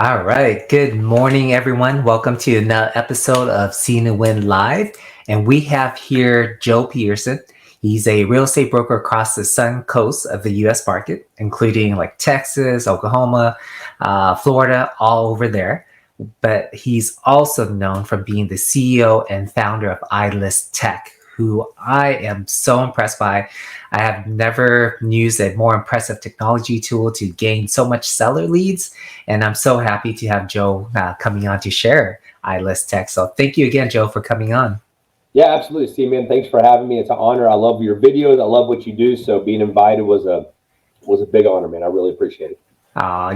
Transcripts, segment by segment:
All right. Good morning, everyone. Welcome to another episode of See and Win Live. And we have here Joe Peterson. He's a real estate broker across the sun coast of the U.S. market, including like Texas, Oklahoma, Florida, all over there. But he's also known for being the CEO and founder of iList Tech, who I am so impressed by. I have never used a more impressive technology tool to gain so much seller leads, and I'm so happy to have Joe coming on to share iList Tech. So thank you again, Joe, for coming on. Yeah, absolutely, Steve, man. Thanks for having me. It's an honor. I love your videos. I love what you do. So being invited was a big honor, man. I really appreciate it.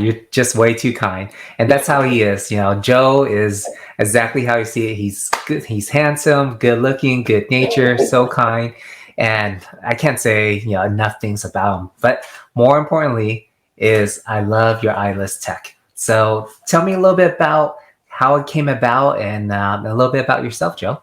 You're just way too kind. And that's how he is. Joe is exactly how you see it. He's good. He's handsome, good looking, good nature, so kind. And I can't say, enough things about him. But more importantly is I love your iList Tech. So tell me a little bit about how it came about and a little bit about yourself, Joe.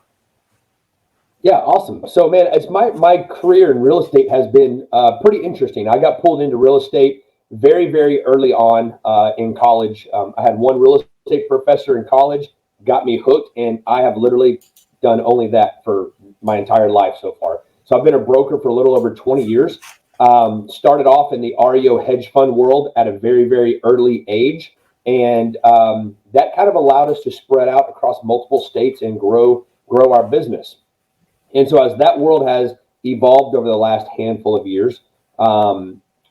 Yeah, awesome. So, man, it's my career in real estate has been pretty interesting. I got pulled into real estate very, very early on in college. I had one real estate professor in college, got me hooked, and I have literally done only that for my entire life so far. So I've been a broker for a little over 20 years. Started off in the REO hedge fund world at a very, very early age. And that kind of allowed us to spread out across multiple states and grow our business. And so, as that world has evolved over the last handful of years,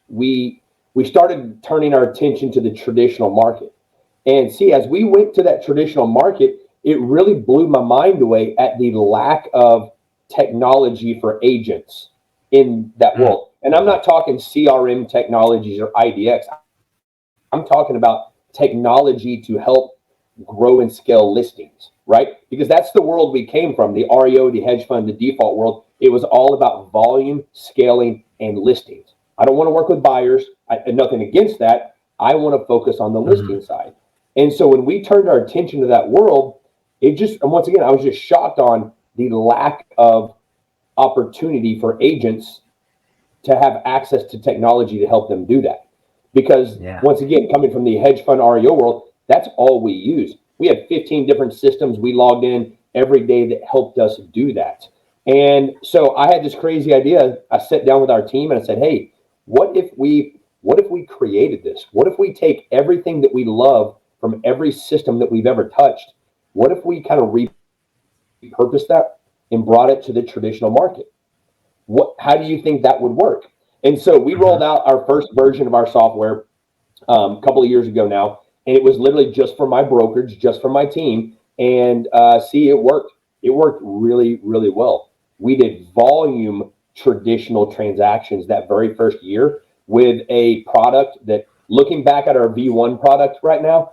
we started turning our attention to the traditional market. And see, as we went to that traditional market, it really blew my mind away at the lack of technology for agents in that world. And I'm not talking CRM technologies or IDX. I'm talking about technology to help grow and scale listings, right? Because that's the world we came from, the REO, the hedge fund, the default world. It was all about volume, scaling, and listings. I don't want to work with buyers. Nothing against that. I want to focus on the listing side. And so when we turned our attention to that world, and once again, I was just shocked on the lack of opportunity for agents to have access to technology to help them do that. Because once again, coming from the hedge fund REO world, that's all we use. We had 15 different systems we logged in every day that helped us do that. And so I had this crazy idea. I sat down with our team and I said, hey, what if we created this? What if we take everything that we love from every system that we've ever touched? What if we kind of repurposed that and brought it to the traditional market? How do you think that would work? And so we rolled out our first version of our software a couple of years ago now, and it was literally just for my brokerage, just for my team. And see, it worked. It worked really, really well. We did volume traditional transactions that very first year with a product that, looking back at our V1 product right now,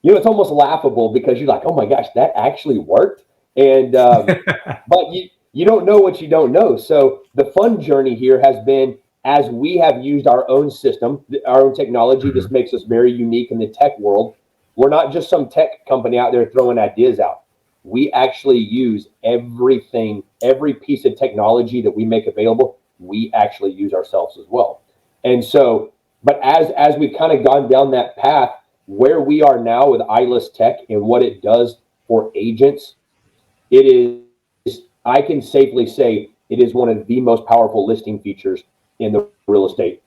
it's almost laughable because you're like, oh my gosh, that actually worked. And but you don't know what you don't know. So the fun journey here has been, as we have used our own system, our own technology. This makes us very unique in the tech world. We're not just some tech company out there throwing ideas out. We actually use everything, every piece of technology that we make available, we actually use ourselves as well. And so, but as we've kind of gone down that path, where we are now with iList Tech and what it does for agents, it is, I can safely say, it is one of the most powerful listing features in the real estate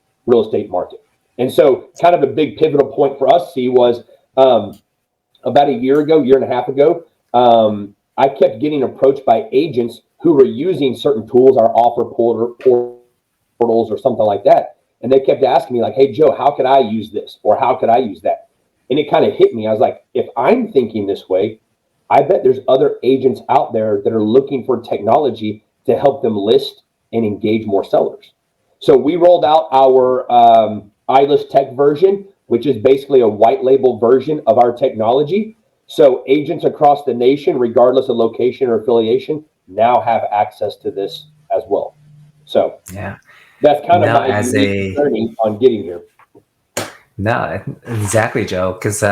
market. And so kind of a big pivotal point for us, was about a year and a half ago, I kept getting approached by agents who were using certain tools, our offer portals or something like that. And they kept asking me like, hey, Joe, how could I use this? Or how could I use that? And it kind of hit me. I was like, if I'm thinking this way, I bet there's other agents out there that are looking for technology to help them list and engage more sellers. So we rolled out our iList Tech version, which is basically a white label version of our technology. So agents across the nation, regardless of location or affiliation, now have access to this as well. So that's kind of my unique journey on getting here. No, exactly, Joe, because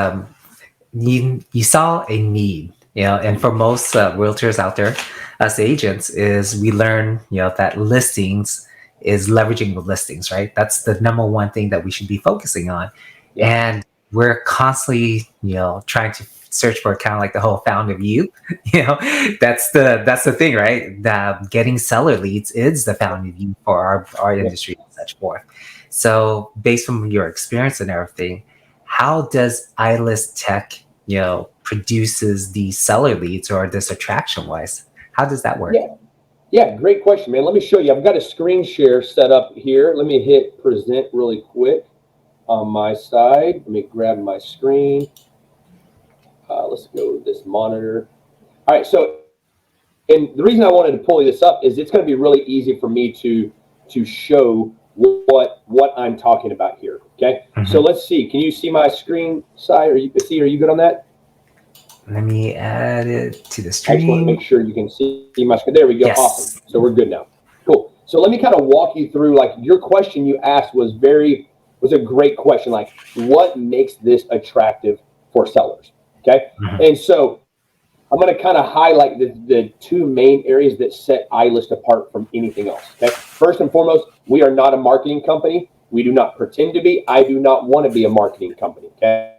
you saw a need, and for most realtors out there, us agents, is we learn, that listings is leveraging the listings, right? That's the number one thing that we should be focusing on. And we're constantly, trying to search for kind of like the whole found of you. That's the thing, right? That getting seller leads is the found of you for our industry and such forth. So based on your experience and everything, how does iList Tech, produces these seller leads or this attraction wise? How does that work? Yeah, great question, man. Let me show you. I've got a screen share set up here. Let me hit present really quick on my side. Let me grab my screen. Let's go to this monitor. All right, so, and the reason I wanted to pull this up is it's going to be really easy for me to show what I'm talking about here. Okay, so let's see. Can you see my screen side? Are you good on that? Let me add it to the stream. I just want to make sure you can see my screen. There we go. Yes. Awesome. So we're good now. Cool. So let me kind of walk you through, like, your question you asked was a great question. Like, what makes this attractive for sellers? Okay. And so I'm going to kind of highlight the two main areas that set iList apart from anything else. Okay. First and foremost, we are not a marketing company. We do not pretend to be. I do not want to be a marketing company. Okay.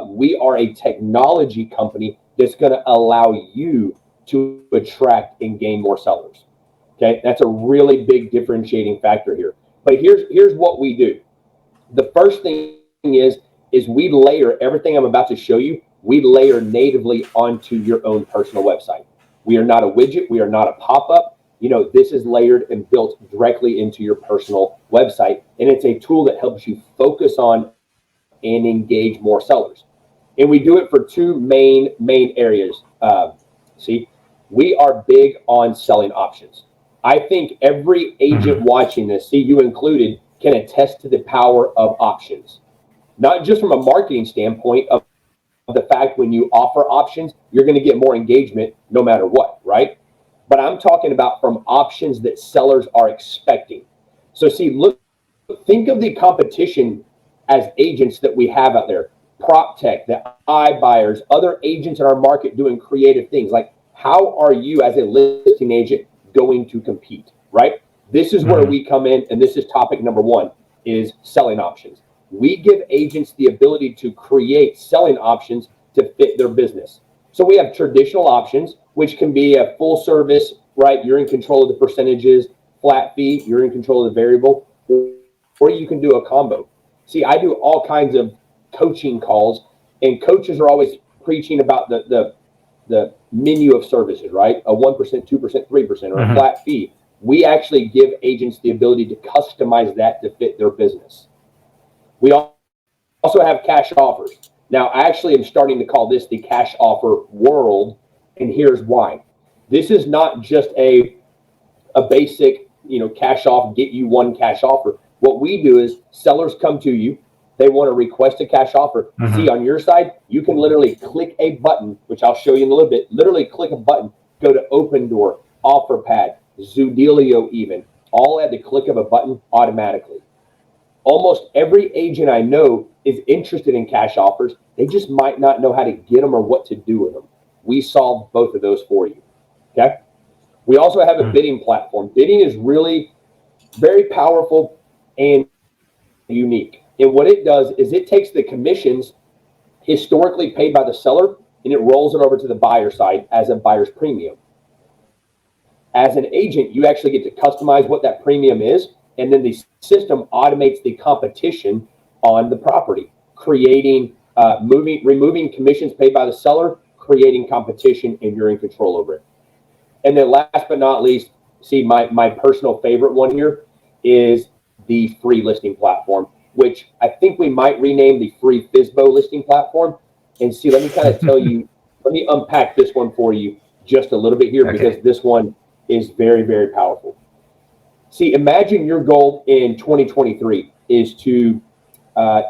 We are a technology company that's going to allow you to attract and gain more sellers. Okay, that's a really big differentiating factor here. But here's what we do. The first thing is we layer everything I'm about to show you. We layer natively onto your own personal website. We are not a widget. We are not a pop-up. This is layered and built directly into your personal website, and it's a tool that helps you focus on and engage more sellers. And we do it for two main areas. We are big on selling options. I think every agent watching this, you included, can attest to the power of options. Not just from a marketing standpoint of the fact when you offer options, you're going to get more engagement no matter what, right? But I'm talking about from options that sellers are expecting. So think of the competition as agents that we have out there, prop tech, the iBuyers, other agents in our market doing creative things. Like, how are you as a listing agent going to compete, right? This is where we come in, and this is topic number one, is selling options. We give agents the ability to create selling options to fit their business. So we have traditional options, which can be a full service, right? You're in control of the percentages, flat fee, you're in control of the variable, or you can do a combo. See, I do all kinds of coaching calls, and coaches are always preaching about the menu of services, right? A 1%, 2%, 3%, or a flat fee. We actually give agents the ability to customize that to fit their business. We also have cash offers. Now, I actually am starting to call this the cash offer world, and here's why. This is not just a basic, cash off, get you one cash offer. What we do is sellers come to you. They want to request a cash offer. See, on your side, you can literally click a button, which I'll show you in a little bit. Literally click a button, go to Open Door, OfferPad, Zoodealio even, all at the click of a button automatically. Almost every agent I know is interested in cash offers. They just might not know how to get them or what to do with them. We solve both of those for you. Okay. We also have a bidding platform. Bidding is really very powerful and unique. And what it does is it takes the commissions historically paid by the seller and it rolls it over to the buyer side as a buyer's premium. As an agent, you actually get to customize what that premium is, and then the system automates the competition on the property, creating, removing commissions paid by the seller, creating competition, and you're in control over it. And then last but not least, see, my personal favorite one here is the free listing platform, which I think we might rename the free FSBO listing platform. And see, let me kind of tell you, let me unpack this one for you just a little bit here, because this one is very, very powerful. See, imagine your goal in 2023 is to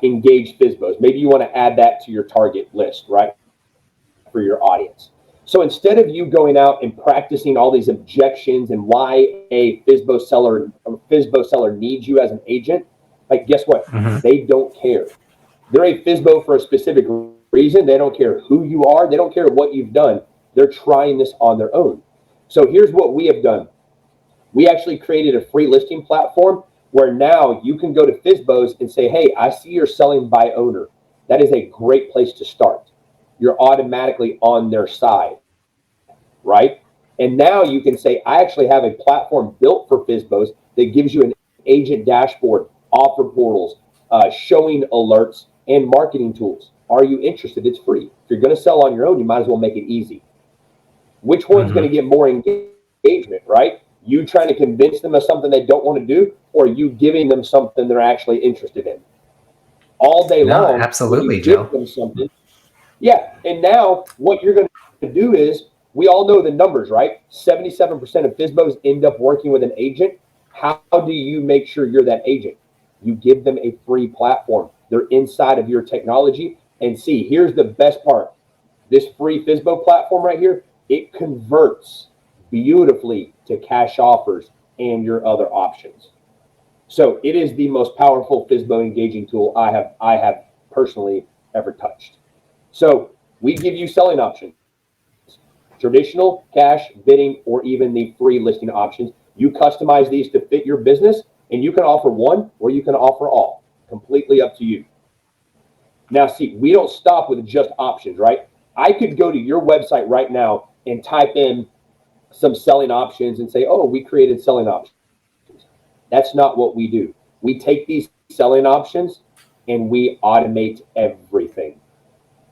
engage FSBOs. Maybe you want to add that to your target list, right, for your audience. So instead of you going out and practicing all these objections and why a FSBO seller needs you as an agent, like, guess what? They don't care. They're a FSBO for a specific reason. They don't care who you are. They don't care what you've done. They're trying this on their own. So here's what we have done. We actually created a free listing platform where now you can go to FSBOs and say, hey, I see you're selling by owner. that is a great place to start. You're automatically on their side, right? And now you can say, I actually have a platform built for FSBOs that gives you an agent dashboard, offer portals, showing alerts, and marketing tools. Are you interested? It's free. If you're going to sell on your own, you might as well make it easy. Which one's going to get more engagement, right? You trying to convince them of something they don't want to do, or you giving them something they're actually interested in? All day No, long, absolutely, you give Joe. them something. Yeah, and now what you're going to do is, we all know the numbers, right? 77% of FSBOs end up working with an agent. How do you make sure you're that agent? You give them a free platform. They're inside of your technology. And see, here's the best part. This free FSBO platform right here, it converts beautifully to cash offers and your other options. So it is the most powerful FSBO engaging tool I have personally ever touched. So we give you selling options. Traditional, cash, bidding, or even the free listing options. You customize these to fit your business, and you can offer one or you can offer all. Completely up to you. Now, see, we don't stop with just options, right? I could go to your website right now and type in some selling options and say, oh, we created selling options. That's not what we do. We take these selling options and we automate everything.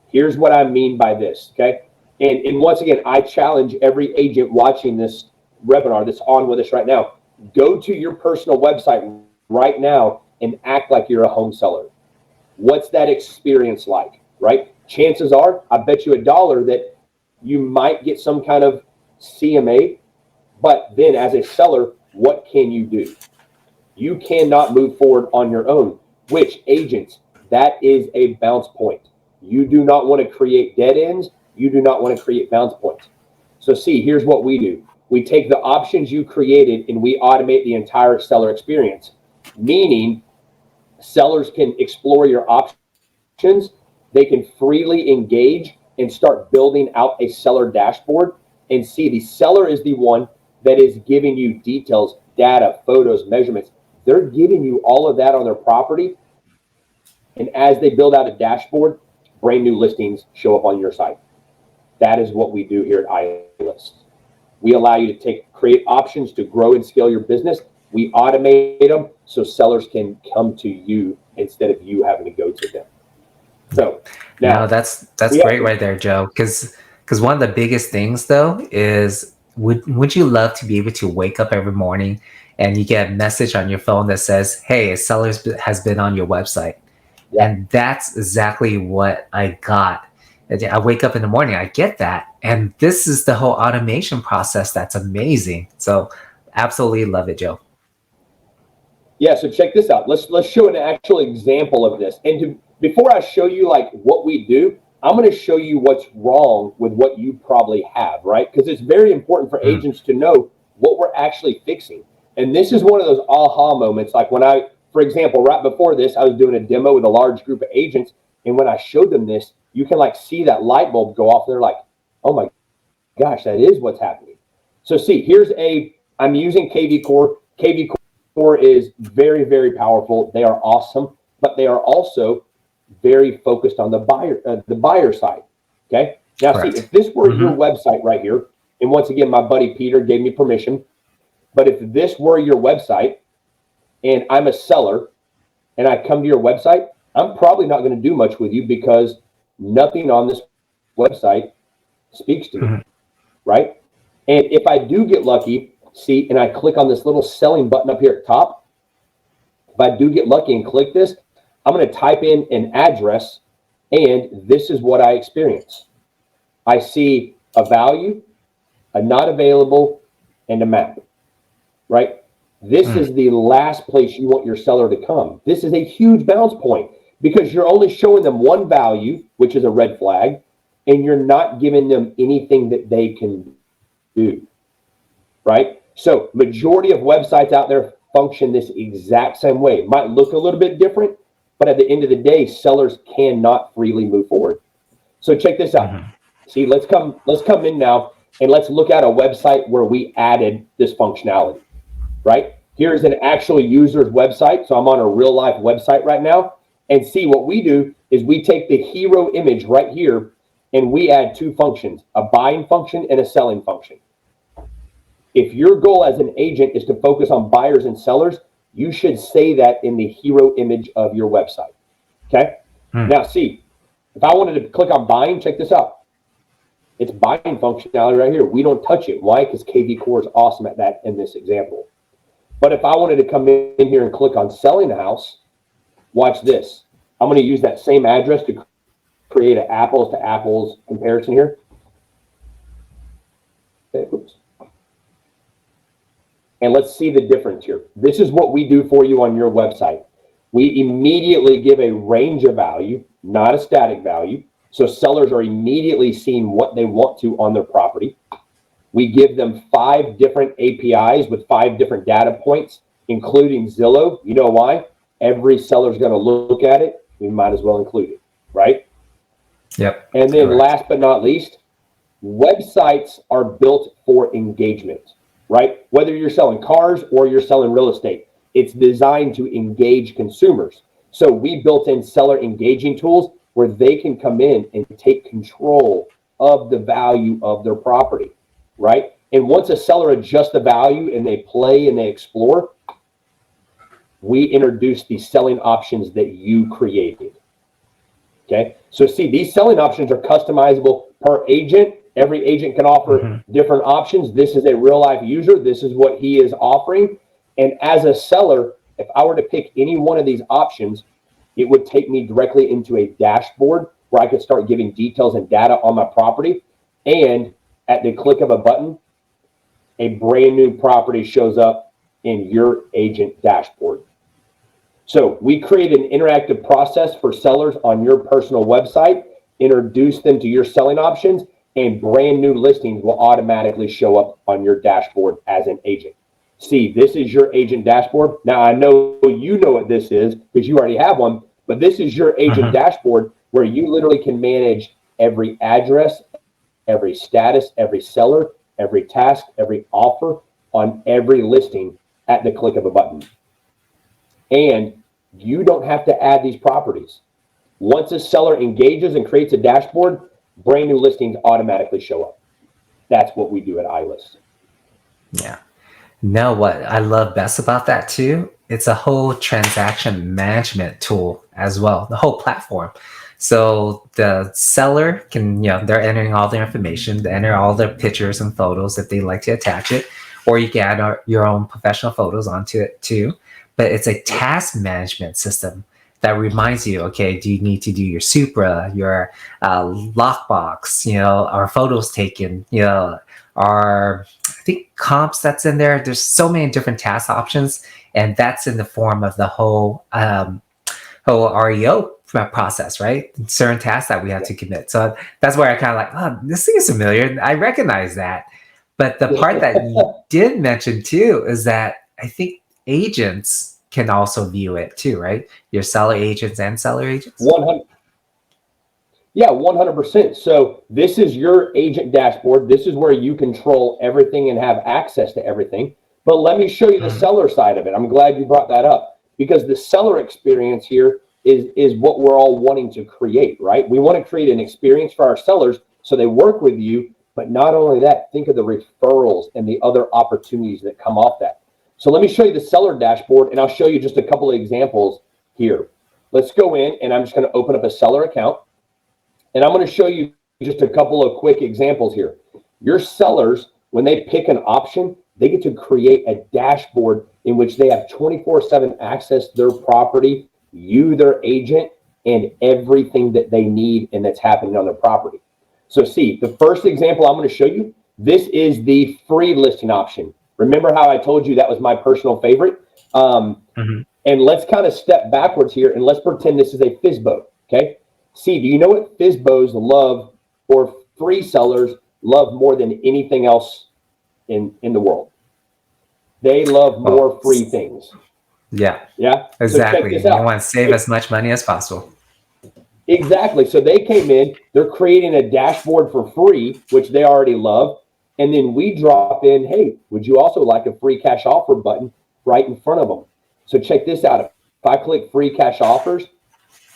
Here's what I mean by this, okay? And once again, I challenge every agent watching this webinar that's on with us right now, go to your personal website right now and act like you're a home seller. What's that experience like, right? Chances are, I bet you $1 that you might get some kind of CMA, but then as a seller, what can you do? You cannot move forward on your own, which agents, that is a bounce point. You do not want to create dead ends. You do not want to create bounce points. So see, here's what we do. We take the options you created and we automate the entire seller experience, meaning sellers can explore your options. They can freely engage and start building out a seller dashboard. And see, the seller is the one that is giving you details, data, photos, measurements. They're giving you all of that on their property. And as they build out a dashboard, brand new listings show up on your site. That is what we do here at iList. We allow you to create options to grow and scale your business. We automate them so sellers can come to you instead of you having to go to them. So now, no, that's great right there, Joe. Because one of the biggest things though is would you love to be able to wake up every morning and you get a message on your phone that says, "Hey, a seller has been on your website," and that's exactly what I got. I wake up in the morning, I get that, and this is the whole automation process. That's amazing. So, absolutely love it, Joe. Yeah, so check this out. Let's show an actual example of this. And before I show you like what we do, I'm going to show you what's wrong with what you probably have, right? Because it's very important for agents to know what we're actually fixing. And this is one of those aha moments. Like when for example, right before this, I was doing a demo with a large group of agents. And when I showed them this, you can like see that light bulb go off. They're like, oh my gosh, that is what's happening. So see, I'm using KV Core. KV Core is very, very powerful. They are awesome, but they are also very focused on the buyer side. Okay. Now, correct. See, if this were your website right here, and once again, my buddy Peter gave me permission, but if this were your website and I'm a seller and I come to your website, I'm probably not going to do much with you because nothing on this website speaks to me, right? And if I do get lucky, see, and I click on this little selling button up here at the top, if I do get lucky and click this, I'm going to type in an address, and this is what I experience. I see a value, a not available, and a map, right? This is the last place you want your seller to come. This is a huge bounce point because you're only showing them one value, which is a red flag, and you're not giving them anything that they can do, right? So majority of websites out there function this exact same way. It might look a little bit different, but at the end of the day, sellers cannot freely move forward. So check this out. See, let's come in now and let's look at a website where we added this functionality, right? Here's an actual user's website. So I'm on a real life website right now. And see, what we do is we take the hero image right here and we add two functions, a buying function and a selling function. If your goal as an agent is to focus on buyers and sellers, you should say that in the hero image of your website. Okay. Now, see, if I wanted to click on buying, check this out. It's buying functionality right here. We don't touch it. Why? Because KV Core is awesome at that in this example. But if I wanted to come in here and click on selling a house, watch this. I'm going to use that same address to create an apples to apples comparison here. Okay, oops. And let's see the difference here. This is what we do for you on your website. We immediately give a range of value, not a static value. So sellers are immediately seeing what they want to on their property. We give them 5 different APIs with 5 different data points, including Zillow. You know why? Every seller's going to look at it. We might as well include it, right? Yep. And then last but not least, websites are built for engagement, right? Whether you're selling cars or you're selling real estate, it's designed to engage consumers. So we built in seller engaging tools where they can come in and take control of the value of their property, right? And once a seller adjusts the value and they play and they explore, we introduce the selling options that you created. Okay, so see, these selling options are customizable per agent. Every agent can offer different options. This is a real life user. This is what he is offering. And as a seller, if I were to pick any one of these options, it would take me directly into a dashboard where I could start giving details and data on my property. And at the click of a button, a brand new property shows up in your agent dashboard. So we create an interactive process for sellers on your personal website, introduce them to your selling options, and brand new listings will automatically show up on your dashboard as an agent. See, this is your agent dashboard. Now, I know you know what this is because you already have one, but this is your agent dashboard where you literally can manage every address, every status, every seller, every task, every offer on every listing at the click of a button. And you don't have to add these properties. Once a seller engages and creates a dashboard, brand new listings automatically show up. That's what we do at iList. Yeah. No, what I love best about that too, it's a whole transaction management tool as well, the whole platform. So the seller can, they're entering all their information, they enter all their pictures and photos if they like to attach it, or you can add your own professional photos onto it too. But it's a task management system that reminds you, okay, do you need to do your Supra, your lockbox, our photos taken, our, I think, comps that's in there. There's so many different task options, and that's in the form of the whole REO process, right? Certain tasks that we have to commit. So that's where I kind of like, oh, this thing is familiar. I recognize that. But the part that you did mention too is that I think agents can also view it too, right? Your seller agents and seller agents. 100. Yeah, 100%. So this is your agent dashboard. This is where you control everything and have access to everything. But let me show you the seller side of it. I'm glad you brought that up because the seller experience here is what we're all wanting to create, right? We want to create an experience for our sellers so they work with you. But not only that, think of the referrals and the other opportunities that come off that. So let me show you the seller dashboard, and I'll show you just a couple of examples here. Let's go in, and I'm just going to open up a seller account, and I'm going to show you just a couple of quick examples here. Your sellers, when they pick an option, they get to create a dashboard in which they have 24/7 access to their property, you, their agent, and everything that they need and that's happening on their property. So see, the first example I'm going to show you, this is the free listing option. Remember how I told you that was my personal favorite? And let's kind of step backwards here and let's pretend this is a FSBO, okay? See, do you know what FSBOs love or free sellers love more than anything else in the world? They love more free things. Yeah. Yeah? Exactly. So you want to save as much money as possible. Exactly. So they came in, they're creating a dashboard for free, which they already love. And then we drop in, hey, would you also like a free cash offer button right in front of them? So check this out. If I click free cash offers,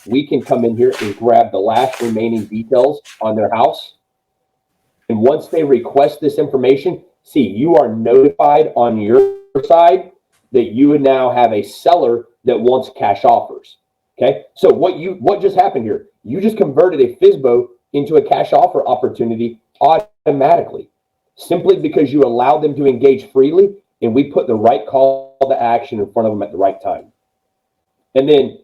we can come in here and grab the last remaining details on their house. And once they request this information, see, you are notified on your side that you would now have a seller that wants cash offers. Okay, so what just happened here? You just converted a FSBO into a cash offer opportunity automatically, simply because you allowed them to engage freely, and we put the right call to action in front of them at the right time. And then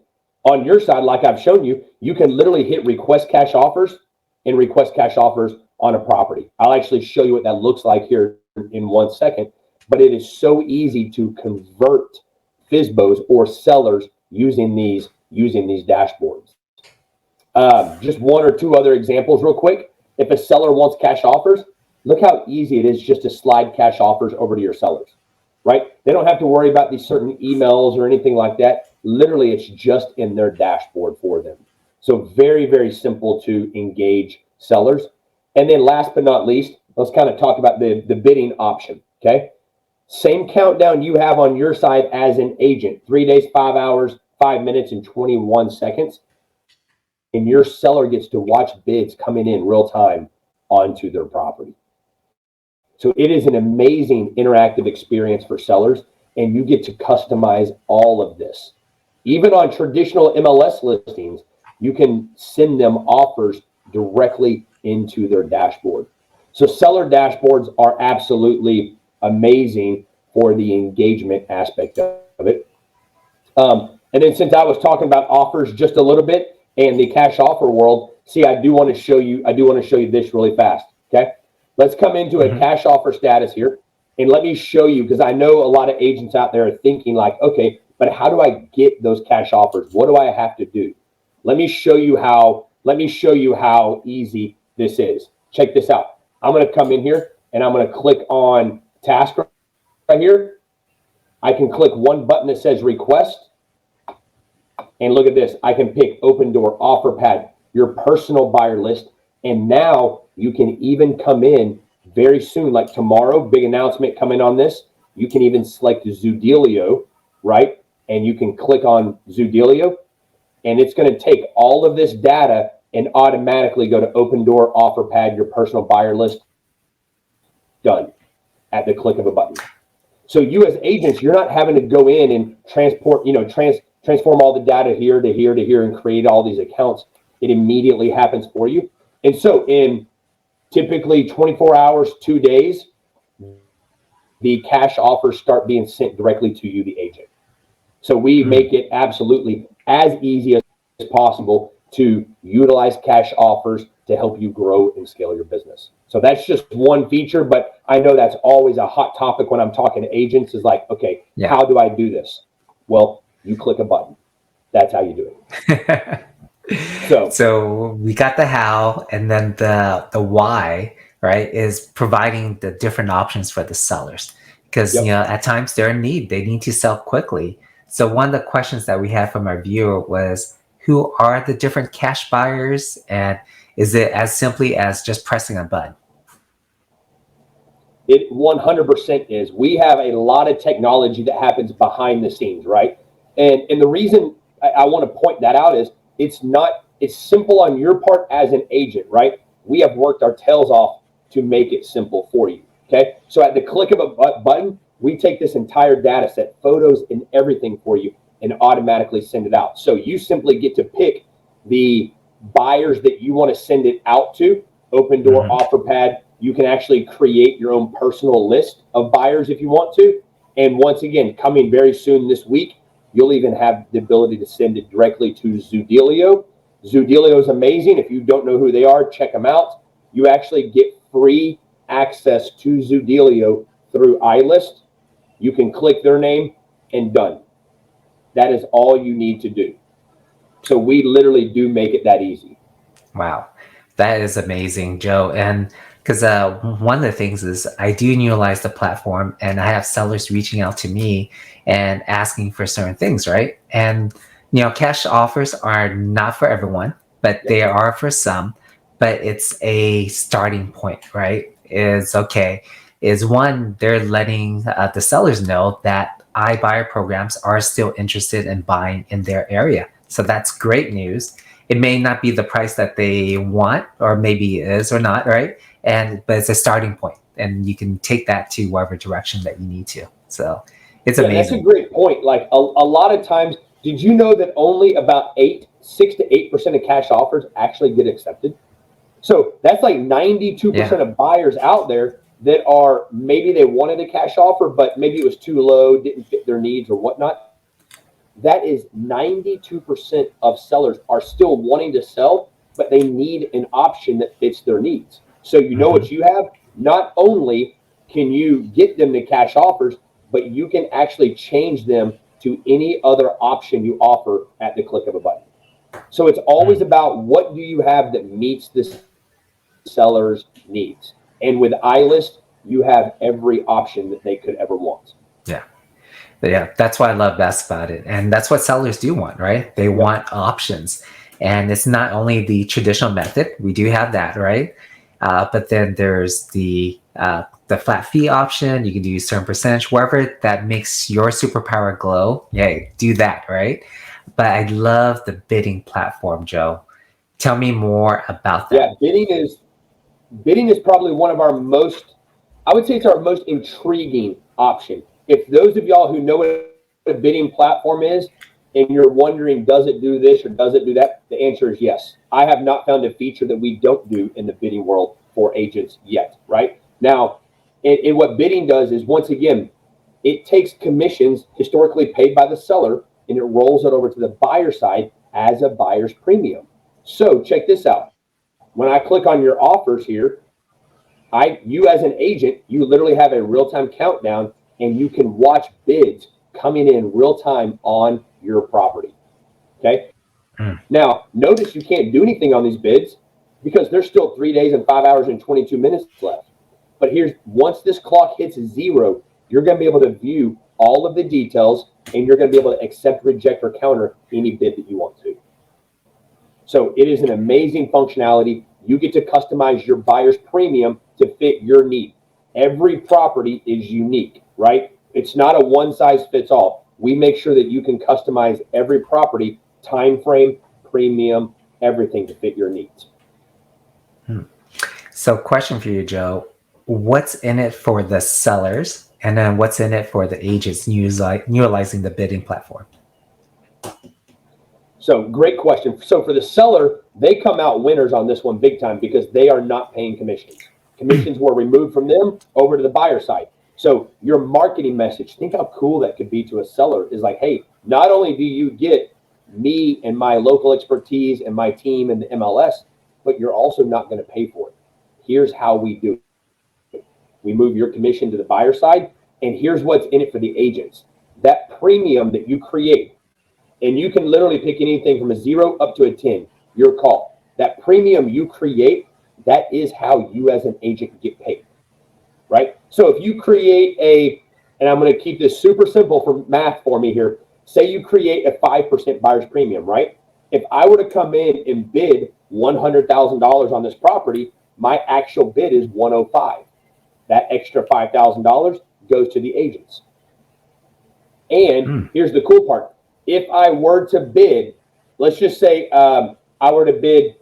on your side, like I've shown you, you can literally hit request cash offers and request cash offers on a property. I'll actually show you what that looks like here in 1 second, but it is so easy to convert FSBOs or sellers using these dashboards. Just one or two other examples real quick. If a seller wants cash offers, look how easy it is just to slide cash offers over to your sellers, right? They don't have to worry about these certain emails or anything like that. Literally, it's just in their dashboard for them. So very, very simple to engage sellers. And then last but not least, let's kind of talk about the bidding option, okay? Same countdown you have on your side as an agent, 3 days, 5 hours, 5 minutes, and 21 seconds. And your seller gets to watch bids coming in real time onto their property. So it is an amazing interactive experience for sellers, and you get to customize all of this. Even on traditional MLS listings, you can send them offers directly into their dashboard. So seller dashboards are absolutely amazing for the engagement aspect of it. And then since I was talking about offers just a little bit and the cash offer world, see, I do want to show you this really fast. Okay. Let's come into a cash offer status here, and let me show you, because I know a lot of agents out there are thinking like, okay, but how do I get those cash offers? What do I have to do? Let me show you how easy this is. Check this out. I'm going to come in here and I'm going to click on task right here. I can click one button that says request. And look at this. I can pick Open Door, Offer Pad, your personal buyer list. And now you can even come in very soon, like tomorrow, big announcement coming on this. You can even select Zoodealio, right? And you can click on Zoodealio, and it's going to take all of this data and automatically go to Open Door, Offer Pad, your personal buyer list. Done at the click of a button. So you as agents, you're not having to go in and transform all the data here to here to here and create all these accounts. It immediately happens for you. And so in typically 24 hours, 2 days, the cash offers start being sent directly to you, the agent. So we make it absolutely as easy as possible to utilize cash offers to help you grow and scale your business. So that's just one feature, but I know that's always a hot topic when I'm talking to agents is like, okay, how do I do this? Well, you click a button. That's how you do it. So we got the how, and then the why, right, is providing the different options for the sellers. Because at times they're in need. They need to sell quickly. So one of the questions that we had from our viewer was, who are the different cash buyers, and is it as simply as just pressing a button? It 100% is. We have a lot of technology that happens behind the scenes, right? And the reason I want to point that out is it's simple on your part as an agent, right? We have worked our tails off to make it simple for you, okay? So at the click of a button, we take this entire data set, photos and everything for you, and automatically send it out. So you simply get to pick the buyers that you want to send it out to. Open Door, Offer Pad. You can actually create your own personal list of buyers if you want to. And once again, coming very soon this week, you'll even have the ability to send it directly to Zoodealio. Zoodealio is amazing. If you don't know who they are, check them out. You actually get free access to Zoodealio through iList. You can click their name and done. That is all you need to do. So we literally do make it that easy. Wow. That is amazing, Joe. And because one of the things is I do utilize the platform, and I have sellers reaching out to me and asking for certain things, right? And, cash offers are not for everyone, but they are for some. But it's a starting point, right? Is one, they're letting the sellers know that iBuyer programs are still interested in buying in their area. So that's great news. It may not be the price that they want, or maybe it is or not, right? But it's a starting point, and you can take that to whatever direction that you need to. So it's Yeah, that's a amazing. great point. Like a lot of times, did you know that only about 6 to 8% of cash offers actually get accepted? So that's like 92% Yeah. of buyers out there that are, maybe they wanted a cash offer, but maybe it was too low, didn't fit their needs or whatnot. That is 92% of sellers are still wanting to sell, but they need an option that fits their needs. So you know Hmm. what you have? Not only can you get them the cash offers, but you can actually change them to any other option you offer at the click of a button. So it's always about, what do you have that meets the seller's needs. And with iList, you have every option that they could ever want. Yeah. But yeah, that's what I love best about it. And that's what sellers do want, right? They Yep. want options. And it's not only the traditional method, we do have that, right? But then there's the flat fee option. You can do a certain percentage, wherever that makes your superpower glow. Yay, do that, right? But I love the bidding platform, Joe. Tell me more about Yeah, that. bidding is probably one of our most, I would say it's our most intriguing option. If those of y'all who know what a bidding platform is and you're wondering, does it do this or does it do that? The answer is yes. I have not found a feature that we don't do in the bidding world for agents yet, right? Now, and what bidding does is, once again, it takes commissions historically paid by the seller and it rolls it over to the buyer side as a buyer's premium. So check this out. When I click on your offers here, you as an agent, you literally have a real-time countdown and you can watch bids coming in real time on your property. Okay. Mm. Now, notice you can't do anything on these bids because there's still 3 days and 5 hours and 22 minutes left. But once this clock hits zero, you're going to be able to view all of the details and you're going to be able to accept, reject, or counter any bid that you want to. So it is an amazing functionality. You get to customize your buyer's premium to fit your need. Every property is unique, right? It's not a one size fits all. We make sure that you can customize every property, time frame, premium, everything to fit your needs. So, question for you, Joe. What's in it for the sellers? And then what's in it for the agents utilizing the bidding platform? So great question. So for the seller, they come out winners on this one big time because they are not paying commissions. Commissions were removed from them over to the buyer side. So your marketing message, think how cool that could be to a seller, is like, hey, not only do you get me and my local expertise and my team and the MLS, but you're also not going to pay for it. Here's how we do it. We move your commission to the buyer side, and here's what's in it for the agents. That premium that you create, and you can literally pick anything from a 0 up to a 10, your call. That premium you create, that is how you as an agent get paid, right? So if you create and I'm going to keep this super simple for math for me here. Say you create a 5% buyer's premium, right? If I were to come in and bid $100,000 on this property, my actual bid is 105. That extra $5,000 goes to the agents. And here's the cool part. If I were to bid, let's just say I were to bid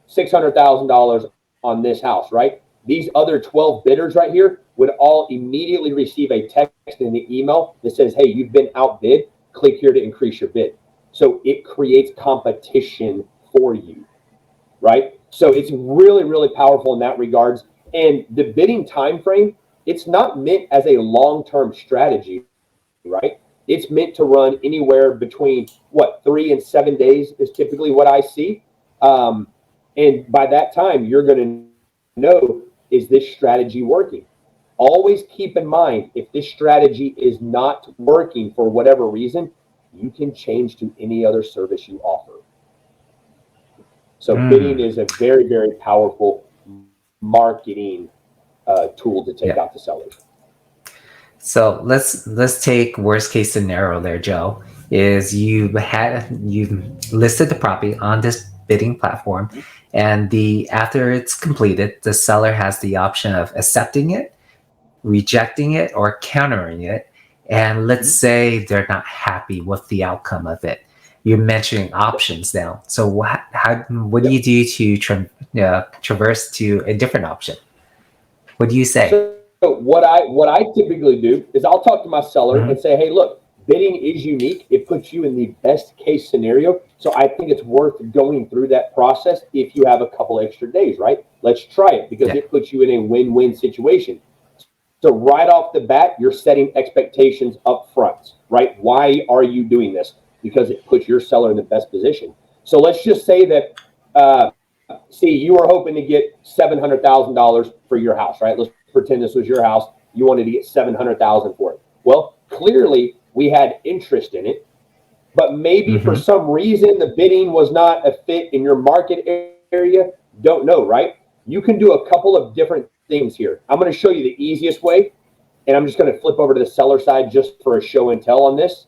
$600,000 on this house, right? These other 12 bidders right here would all immediately receive a text in the email that says, hey, you've been outbid. Click here to increase your bid. So it creates competition for you, right? So it's really, really powerful in that regards. And the bidding time frame, it's not meant as a long-term strategy, right? It's meant to run anywhere between 3 and 7 days is typically what I see. And by that time, you're going to know, is this strategy working? Always keep in mind, if this strategy is not working for whatever reason, you can change to any other service you offer. So bidding is a very, very powerful marketing tool to take out the sellers. So let's take worst case scenario there, Joe. Is you've listed the property on this bidding platform, and after it's completed, the seller has the option of accepting it, rejecting it, or countering it. And let's say they're not happy with the outcome of it. you're mentioning options now. So what do you do to traverse to a different option? What do you say? So what I typically do is I'll talk to my seller Hmm. and say, hey, look, bidding is unique. It puts you in the best case scenario. So I think it's worth going through that process if you have a couple extra days, right? Let's try it because Yeah. it puts you in a win-win situation. So right off the bat, you're setting expectations up front, right? Why are you doing this? Because it puts your seller in the best position. So let's just say that, see, you were hoping to get $700,000 for your house, right? Let's pretend this was your house. You wanted to get 700,000 for it. Well, clearly we had interest in it, but maybe for Hmm. some reason the bidding was not a fit in your market area. Don't know, right? You can do a couple of different things here. I'm going to show you the easiest way, and I'm just going to flip over to the seller side just for a show and tell on this.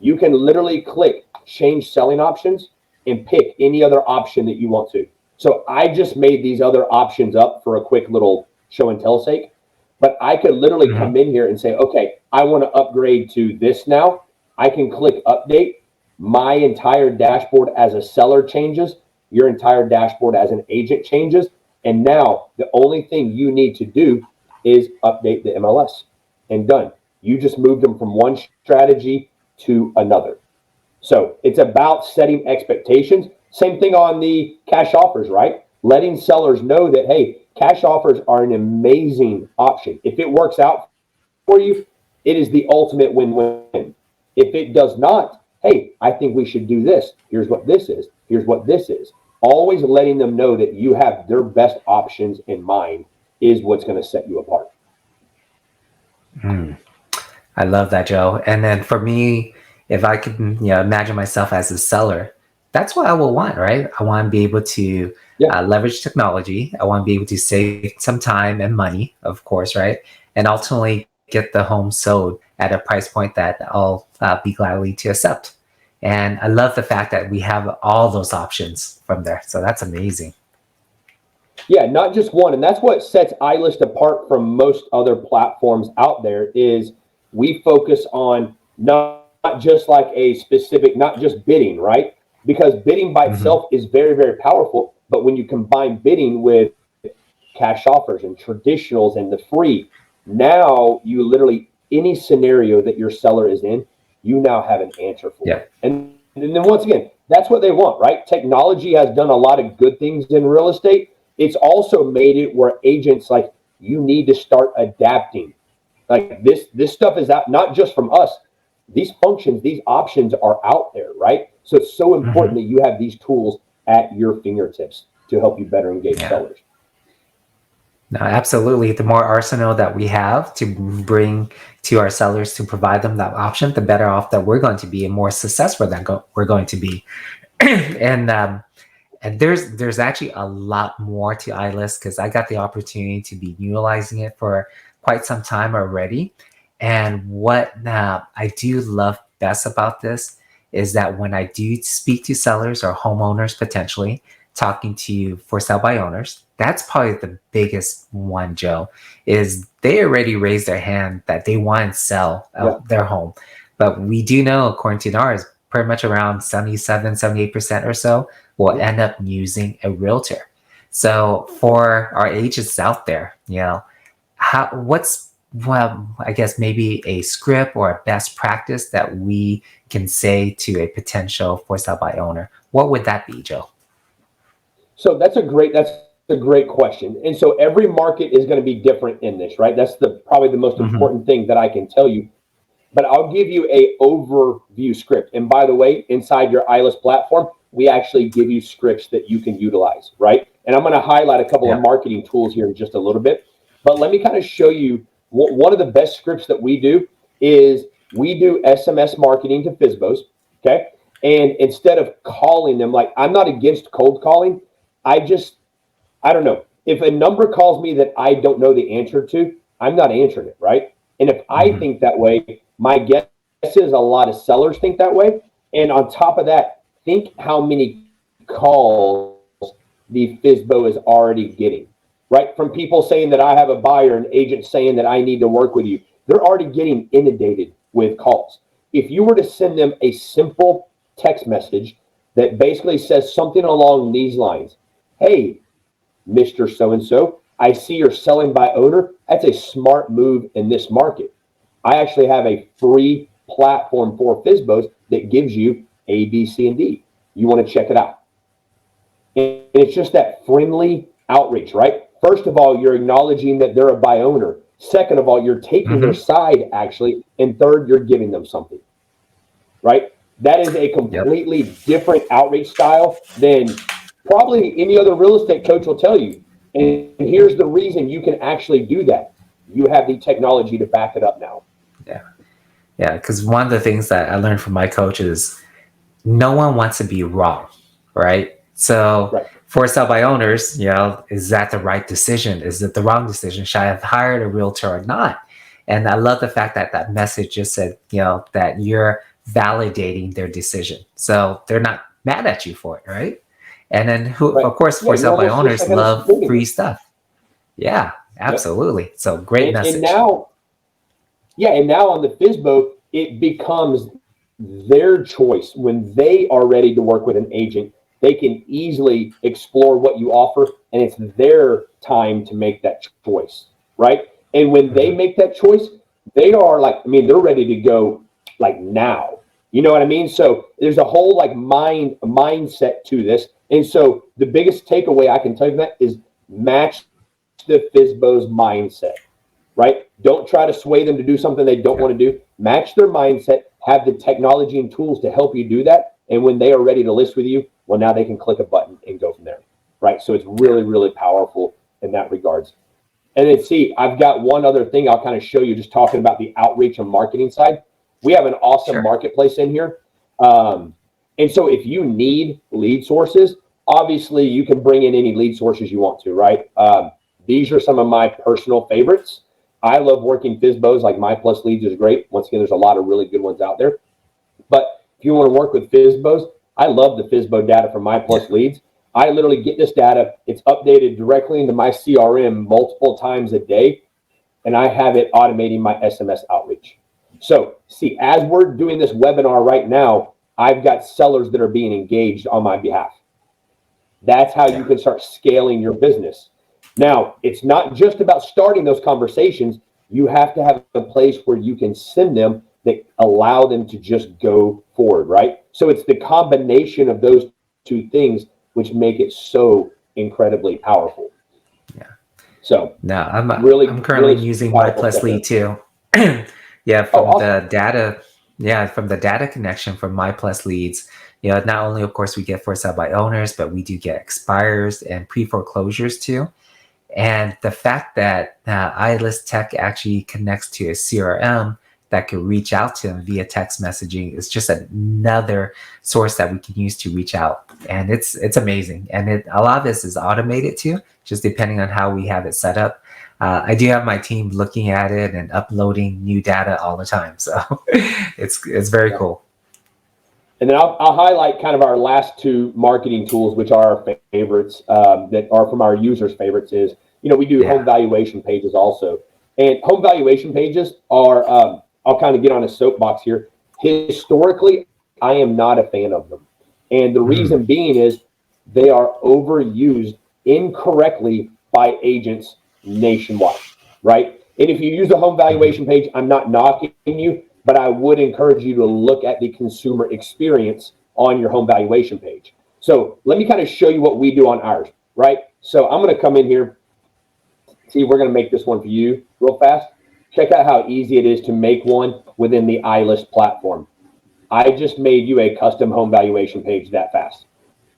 You can literally click change selling options and pick any other option that you want to. So I just made these other options up for a quick little show and tell sake, but I could literally Hmm. come in here and say, okay, I want to upgrade to this now. I can click update. My entire dashboard as a seller changes. Your entire dashboard as an agent changes. And now the only thing you need to do is update the MLS and done. You just moved them from one strategy to another. So it's about setting expectations. Same thing on the cash offers, right? Letting sellers know that, hey, cash offers are an amazing option. If it works out for you, it is the ultimate win-win. If it does not, hey, I think we should do this. Here's what this is. Here's what this is. Always letting them know that you have their best options in mind is what's going to set you apart. Mm. I love that, Joe. And then for me, if I could, imagine myself as a seller, that's what I will want, right? I want to be able to Yeah. leverage technology. I want to be able to save some time and money, of course, right? And ultimately get the home sold at a price point that I'll be gladly to accept. And I love the fact that we have all those options from there. So that's amazing. Yeah, not just one. And that's what sets iList apart from most other platforms out there is we focus on not just like a specific, not just bidding, right? Because bidding by Hmm. itself is very, very powerful. But when you combine bidding with cash offers and traditionals and the free, now you literally, any scenario that your seller is in, you now have an answer for Yeah. it. And then once again, that's what they want, right? Technology has done a lot of good things in real estate. It's also made it where agents like you need to start adapting. Like this stuff is out not just from us. These functions, these options are out there, right? So it's so important Hmm. that you have these tools at your fingertips to help you better engage Yeah. sellers. No, absolutely. The more arsenal that we have to bring to our sellers to provide them that option, the better off that we're going to be and more successful that we're going to be. And there's actually a lot more to iList because I got the opportunity to be utilizing it for quite some time already. And what I do love best about this is that when I do speak to sellers or homeowners potentially talking to for sale by owners, that's probably the biggest one, Joe, is they already raised their hand that they want to sell Yeah. their home. But we do know, according to NARS, pretty much around 77-78% or so will Mhm. end up using a realtor. So for our agents out there, what's I guess maybe a script or a best practice that we can say to a potential for sale by owner? What would that be, Joe? So that's a great question. And so every market is going to be different in this, right? That's the probably the most Mm-hmm. important thing that I can tell you. But I'll give you a overview script. And by the way, inside your iList platform, we actually give you scripts that you can utilize, right? And I'm going to highlight a couple of Yeah. marketing tools here in just a little bit. But let me kind of show you one of the best scripts that we do is we do SMS marketing to FSBOs, okay? And instead of calling them, like I'm not against cold calling, I just I don't know. If a number calls me that I don't know the answer to, I'm not answering it, right? And if I Mm-hmm. think that way, my guess is a lot of sellers think that way. And on top of that, think how many calls the FISBO is already getting, right? From people saying that I have a buyer and agents saying that I need to work with you. They're already getting inundated with calls. If you were to send them a simple text message that basically says something along these lines. Hey, Mr. So-and-so, I see you're selling by owner. That's a smart move in this market. I actually have a free platform for FSBOs that gives you A, B, C, and D. You want to check it out. And it's just that friendly outreach, right? First of all, you're acknowledging that they're a buy owner. Second of all, you're taking their side, actually. And third, you're giving them something, right? That is a completely different outreach style than probably any other real estate coach will tell you. And here's the reason you can actually do that. You have the technology to back it up now. Yeah. Yeah. Because one of the things that I learned from my coach is no one wants to be wrong, right? So for sell by owners, is that the right decision? Is it the wrong decision? Should I have hired a realtor or not? And I love the fact that that message just said, that you're validating their decision. So they're not mad at you for it, right? And then of course, for sell by owners love free stuff. Yeah, absolutely. So great message. And now on the FSBO, it becomes their choice. When they are ready to work with an agent, they can easily explore what you offer, and it's their time to make that choice, right? And when they make that choice, they are they're ready to go now. You know what I mean? So there's a whole mindset to this. And so the biggest takeaway I can tell you from that is match the FSBO's mindset, right? Don't try to sway them to do something they don't want to do. Match their mindset, have the technology and tools to help you do that. And when they are ready to list with you, well, now they can click a button and go from there, right? So it's really, really powerful in that regards. And then I've got one other thing I'll kind of show you, just talking about the outreach and marketing side. We have an awesome marketplace in here. And so if you need lead sources, obviously you can bring in any lead sources you want to, right? These are some of my personal favorites. I love working FSBOs, like My Plus Leads is great. Once again, there's a lot of really good ones out there. But if you want to work with FSBOs, I love the FSBO data from My Plus Leads. I literally get this data. It's updated directly into my CRM multiple times a day, and I have it automating my SMS outreach. So as we're doing this webinar right now, I've got sellers that are being engaged on my behalf. That's how you can start scaling your business. Now, it's not just about starting those conversations. You have to have a place where you can send them that allow them to just go forward, right? So it's the combination of those two things which make it so incredibly powerful. Yeah. So I'm currently using My Plus Lead too. From the data. Yeah, from the data connection from My Plus Leads, not only, of course, we get for sale by owners, but we do get expires and pre-foreclosures too. And the fact that iList Tech actually connects to a CRM that could reach out to them via text messaging is just another source that we can use to reach out. And it's amazing. And a lot of this is automated too, just depending on how we have it set up. I do have my team looking at it and uploading new data all the time. So it's very cool. And then I'll highlight kind of our last two marketing tools, which are our favorites, that are from our users' favorites is, we do home valuation pages also. And home valuation pages are, I'll kind of get on a soapbox here. Historically, I am not a fan of them. And the reason being is they are overused incorrectly by agents nationwide, right? And if you use a home valuation page, I'm not knocking you, but I would encourage you to look at the consumer experience on your home valuation page. So let me kind of show you what we do on ours, right? So I'm going to come in here. See, we're going to make this one for you real fast. Check out how easy it is to make one within the iList platform. I just made you a custom home valuation page that fast,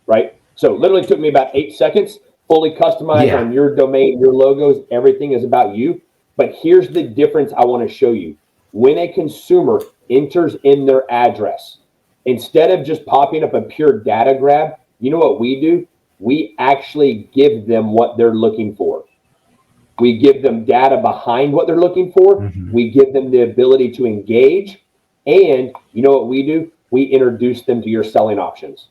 right? So literally took me about 8 seconds, fully customized on your domain, your logos, everything is about you. But here's the difference I want to show you. When a consumer enters in their address, instead of just popping up a pure data grab, you know what we do? We actually give them what they're looking for. We give them data behind what they're looking for. We give them the ability to engage. And you know what we do? We introduce them to your selling options.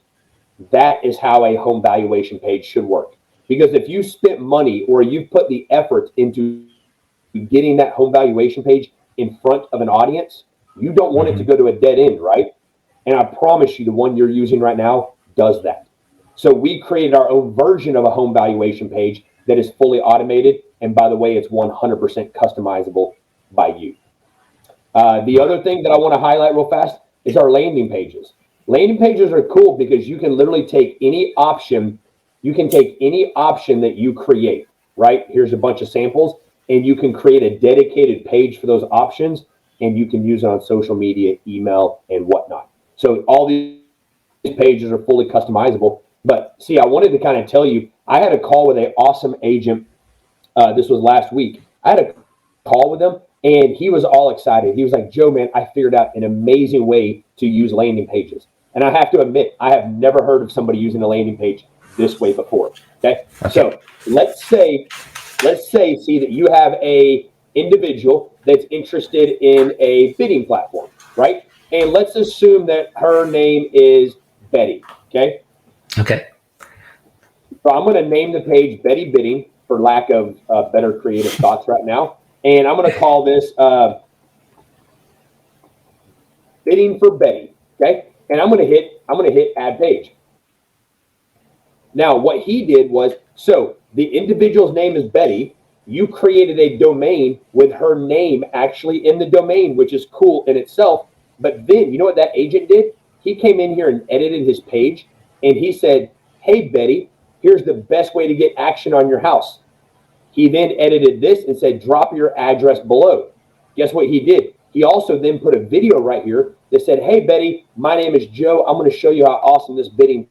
That is how a home valuation page should work. Because if you spent money or you put the effort into getting that home valuation page in front of an audience, you don't want it to go to a dead end, right? And I promise you, the one you're using right now does that. So we created our own version of a home valuation page that is fully automated. And by the way, it's 100% customizable by you. The other thing that I want to highlight real fast is our landing pages. Landing pages are cool because you can literally take any option. You can take any option that you create, right? Here's a bunch of samples, and you can create a dedicated page for those options, and you can use it on social media, email, and whatnot. So all these pages are fully customizable. But see, I wanted to kind of tell you, I had a call with an awesome agent. This was last week. I had a call with him, and he was all excited. He was like, Joe, man, I figured out an amazing way to use landing pages. And I have to admit, I have never heard of somebody using a landing page this way before. Okay. So let's say, see that you have a individual that's interested in a bidding platform, right? And let's assume that her name is Betty. Okay. Okay. So I'm going to name the page Betty Bidding for lack of better creative thoughts right now. And I'm going to call this Bidding for Betty. Okay. And I'm going to hit add page. Now, what he did was, so the individual's name is Betty. You created a domain with her name actually in the domain, which is cool in itself. But then, you know what that agent did? He came in here and edited his page, and he said, hey, Betty, here's the best way to get action on your house. He then edited this and said, drop your address below. Guess what he did? He also then put a video right here that said, hey, Betty, my name is Joe. I'm going to show you how awesome this bidding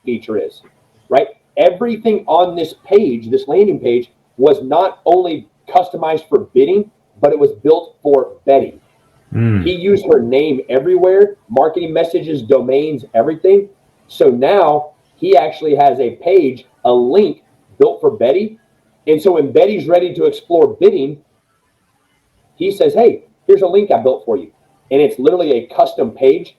feature is, right? Everything on this page, this landing page, was not only customized for bidding, but it was built for Betty. He used her name everywhere, marketing messages, domains, everything. So now he actually has a page, a link built for Betty. And so when Betty's ready to explore bidding, he says, hey, here's a link I built for you. And it's literally a custom page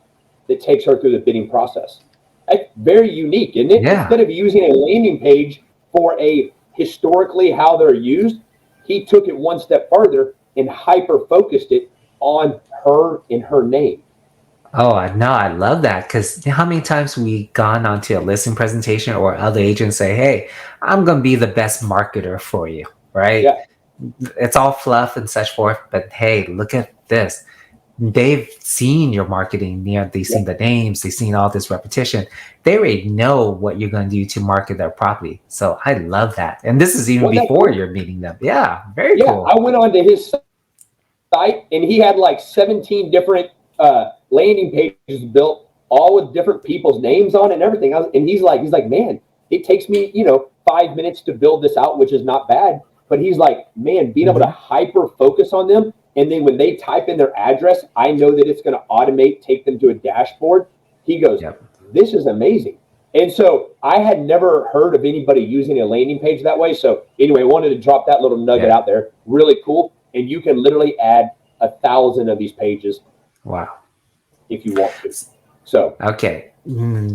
that takes her through the bidding process. That's very unique, isn't it? Yeah. Instead of using a landing page for a historically how they're used, he took it one step further and hyper-focused it on her and her name. Oh, no, I love that, because how many times we gone onto a listing presentation or other agents say, hey, I'm going to be the best marketer for you, right? Yeah. It's all fluff and such forth, but hey, look at this. They've seen your marketing, they've seen the names, they've seen all this repetition. They already know what you're going to do to market their property. So I love that. And this is even before you're meeting them. Yeah, very cool. I went on to his site and he had like 17 different landing pages built, all with different people's names on it and everything. And he's like, man, it takes me, 5 minutes to build this out, which is not bad. But he's like, man, being able to hyper focus on them. And then when they type in their address, I know that it's going to automate, take them to a dashboard. He goes, this is amazing. And so I had never heard of anybody using a landing page that way. So anyway, I wanted to drop that little nugget out there. Really cool. And you can literally add 1,000 of these pages. Wow. If you want to. So. Okay.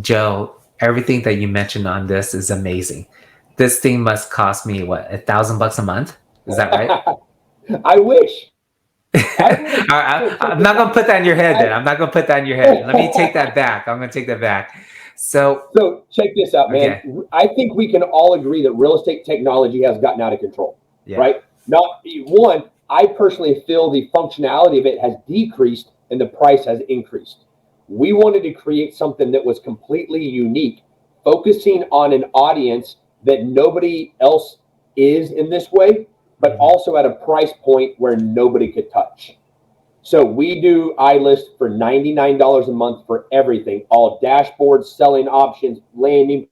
Joe, everything that you mentioned on this is amazing. This thing must cost me, what, $1,000 a month? Is that right? I wish. I'm not going to put that in your head then. I'm not going to put that in your head. Let me take that back. I'm going to take that back. So check this out, man. Okay. I think we can all agree that real estate technology has gotten out of control, right? Not one, I personally feel the functionality of it has decreased and the price has increased. We wanted to create something that was completely unique, focusing on an audience that nobody else is in this way, but also at a price point where nobody could touch. So we do iList for $99 a month for everything, all dashboards, selling options, landing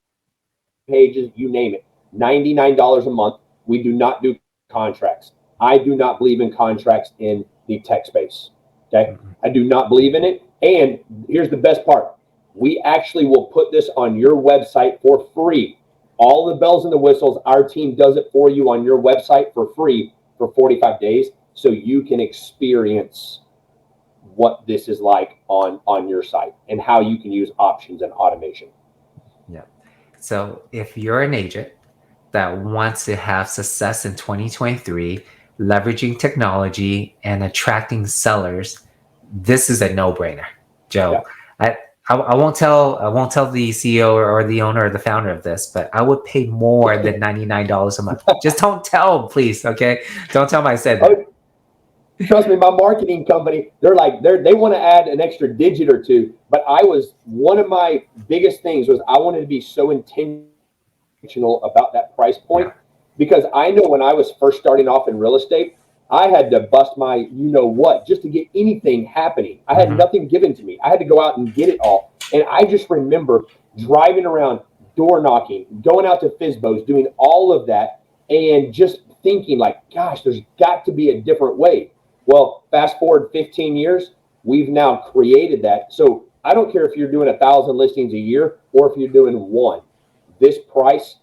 pages, you name it, $99 a month. We do not do contracts. I do not believe in contracts in the tech space. Okay. I do not believe in it. And here's the best part. We actually will put this on your website for free. All the bells and the whistles, our team does it for you on your website for free for 45 days. So you can experience what this is like on your site and how you can use options and automation. Yeah. So if you're an agent that wants to have success in 2023, leveraging technology and attracting sellers, this is a no-brainer, Joe. I, I won't tell the CEO or the owner or the founder of this, but I would pay more than $99 a month. Just don't tell them, please. Okay, don't tell them I said that. Oh, trust me, my marketing company, they want to add an extra digit or two. But one of my biggest things was I wanted to be so intentional about that price point Yeah. because I know when I was first starting off in real estate, I had to bust my you know what just to get anything happening. I had Hmm. nothing given to me. I had to go out and get it all. And I just remember driving around, door knocking, going out to FISBOs, doing all of that, and just thinking like, gosh, there's got to be a different way. Well, fast forward 15 years, we've now created that. So I don't care if you're doing 1,000 listings a year or if you're doing one. This price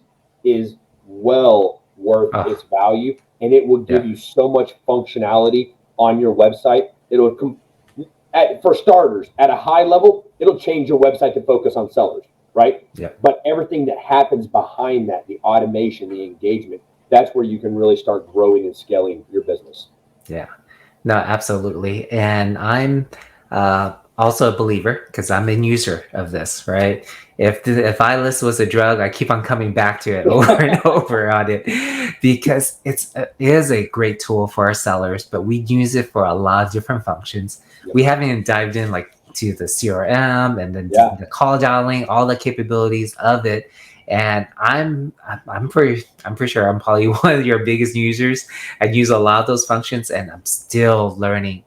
is well worth Oh, its value, and it will give yeah, you so much functionality on your website. For starters, at a high level, it'll change your website to focus on sellers, right? yeah, But everything that happens behind that, the automation, the engagement, that's where you can really start growing and scaling your business. yeah. No, absolutely. And I'm also a believer because I'm a user of this, right? If iList was a drug, I keep on coming back to it over and over on it because it is a great tool for our sellers, but we use it for a lot of different functions. Yep. We haven't even dived in like to the CRM and then Yeah. the call dialing, all the capabilities of it. And I'm pretty sure I'm probably one of your biggest users. I use a lot of those functions, and I'm still learning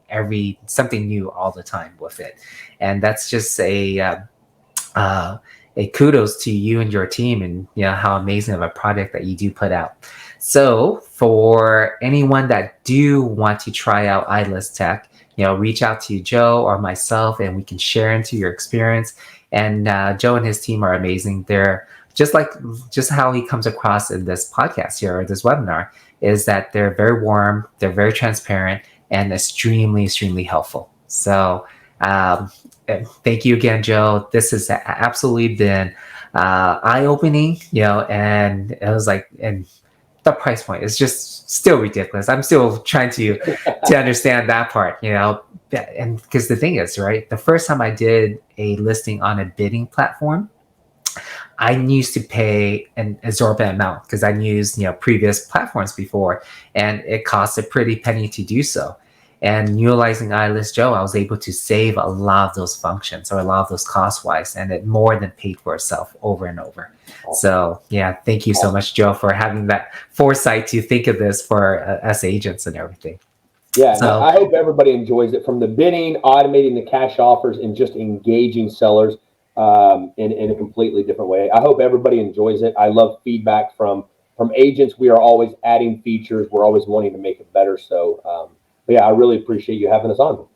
something new all the time with it. And that's just uh, a kudos to you and your team, and how amazing of a product that you do put out. So for anyone that do want to try out iList Tech, reach out to Joe or myself, and we can share into your experience. And Joe and his team are amazing. They're just how he comes across in this podcast here or this webinar is that they're very warm, they're very transparent, and extremely, extremely helpful. So um, thank you again, Joe. This has absolutely been eye-opening, and it was like, and the price point is just still ridiculous. I'm still trying to understand that part, and because the thing is, right, the first time I did a listing on a bidding platform, I used to pay an exorbitant amount because I used previous platforms before, and it cost a pretty penny to do so. And utilizing iList Joe, I was able to save a lot of those functions or a lot of those cost wise, and it more than paid for itself over and over. Awesome. So yeah, thank you so Awesome. much, Joe, for having that foresight to think of this for us agents and everything. Yeah, and So I hope everybody enjoys it from the bidding, automating the cash offers, and just engaging sellers in a completely different way. I hope everybody enjoys it. I love feedback from agents. We are always adding features. We're always wanting to make it better. So, but yeah, I really appreciate you having us on.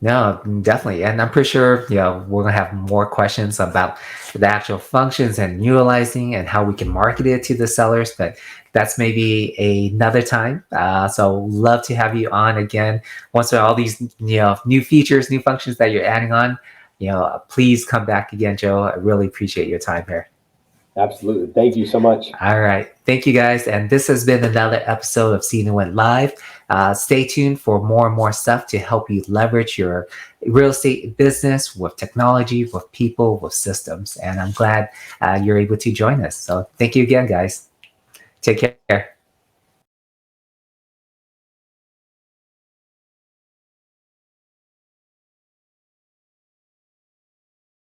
no, definitely. And I'm pretty sure, we're going to have more questions about the actual functions and utilizing and how we can market it to the sellers, but that's maybe another time. So love to have you on again. Once all these, new features, new functions that you're adding on, please come back again, Joe. I really appreciate your time here. Absolutely. Thank you so much. All right. Thank you guys. And this has been another episode of Cena Went Live. Stay tuned for more and more stuff to help you leverage your real estate business with technology, with people, with systems. And I'm glad you're able to join us. So thank you again, guys. Take care.